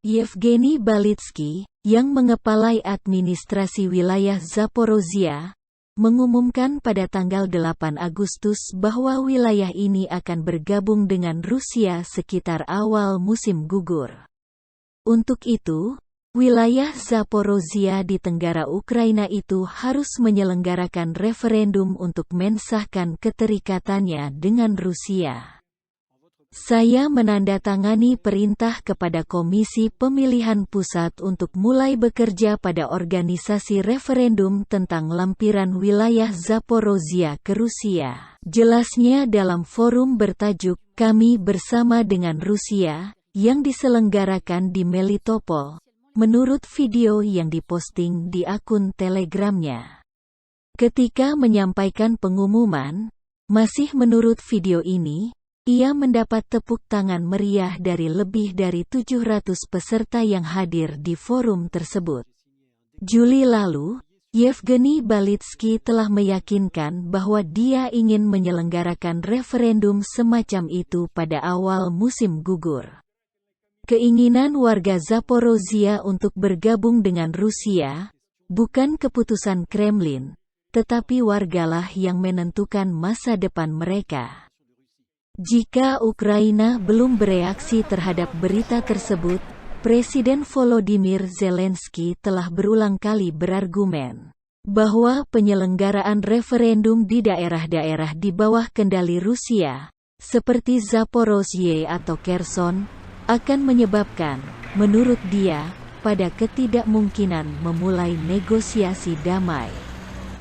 Yevgeny Balitsky, yang mengepalai administrasi wilayah Zaporozhia, mengumumkan pada tanggal 8 Agustus bahwa wilayah ini akan bergabung dengan Rusia sekitar awal musim gugur. Untuk itu, wilayah Zaporozhia di tenggara Ukraina itu harus menyelenggarakan referendum untuk mensahkan keterikatannya dengan Rusia. Saya menandatangani perintah kepada Komisi Pemilihan Pusat untuk mulai bekerja pada organisasi referendum tentang lampiran wilayah Zaporozhia ke Rusia. Jelasnya dalam forum bertajuk "Kami Bersama dengan Rusia" yang diselenggarakan di Melitopol, menurut video yang diposting di akun Telegramnya. Ketika menyampaikan pengumuman, masih menurut video ini, ia mendapat tepuk tangan meriah dari lebih dari 700 peserta yang hadir di forum tersebut. Juli lalu, Yevgeny Balitsky telah meyakinkan bahwa dia ingin menyelenggarakan referendum semacam itu pada awal musim gugur. Keinginan warga Zaporozhia untuk bergabung dengan Rusia, bukan keputusan Kremlin, tetapi wargalah yang menentukan masa depan mereka. Jika Ukraina belum bereaksi terhadap berita tersebut, Presiden Volodymyr Zelensky telah berulang kali berargumen bahwa penyelenggaraan referendum di daerah-daerah di bawah kendali Rusia, seperti Zaporozhye atau Kherson, akan menyebabkan, menurut dia, pada ketidakmungkinan memulai negosiasi damai.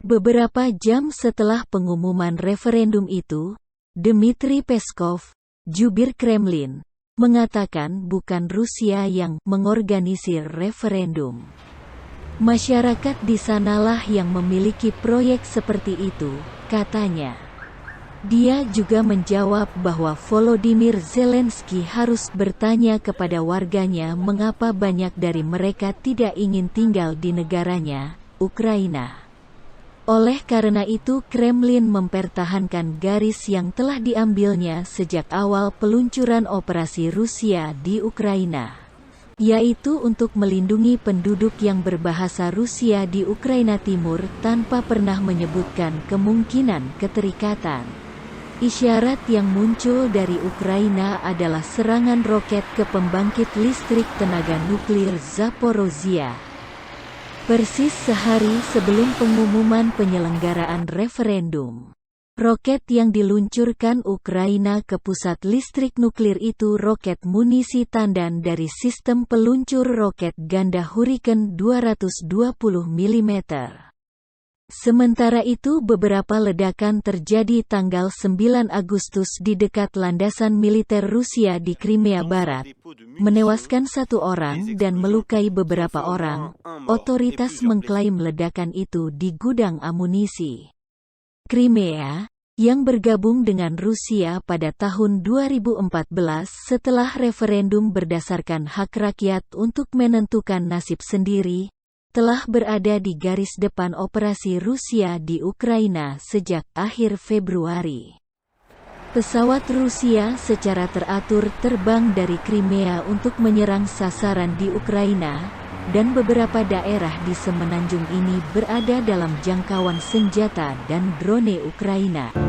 Beberapa jam setelah pengumuman referendum itu, Dmitry Peskov, jubir Kremlin, mengatakan bukan Rusia yang mengorganisir referendum. Masyarakat di sanalah yang memiliki proyek seperti itu, katanya. Dia juga menjawab bahwa Volodymyr Zelensky harus bertanya kepada warganya mengapa banyak dari mereka tidak ingin tinggal di negaranya, Ukraina. Oleh karena itu Kremlin mempertahankan garis yang telah diambilnya sejak awal peluncuran operasi Rusia di Ukraina, yaitu untuk melindungi penduduk yang berbahasa Rusia di Ukraina Timur tanpa pernah menyebutkan kemungkinan keterikatan. Isyarat yang muncul dari Ukraina adalah serangan roket ke pembangkit listrik tenaga nuklir Zaporozhia. Persis sehari sebelum pengumuman penyelenggaraan referendum, roket yang diluncurkan Ukraina ke pusat listrik nuklir itu roket munisi tandan dari sistem peluncur roket ganda Hurricane 220 mm. Sementara itu beberapa ledakan terjadi tanggal 9 Agustus di dekat landasan militer Rusia di Crimea Barat, menewaskan 1 orang dan melukai beberapa orang. Otoritas mengklaim ledakan itu di gudang amunisi. Crimea, yang bergabung dengan Rusia pada tahun 2014 setelah referendum berdasarkan hak rakyat untuk menentukan nasib sendiri, telah berada di garis depan operasi Rusia di Ukraina sejak akhir Februari. Pesawat Rusia secara teratur terbang dari Crimea untuk menyerang sasaran di Ukraina, dan beberapa daerah di semenanjung ini berada dalam jangkauan senjata dan drone Ukraina.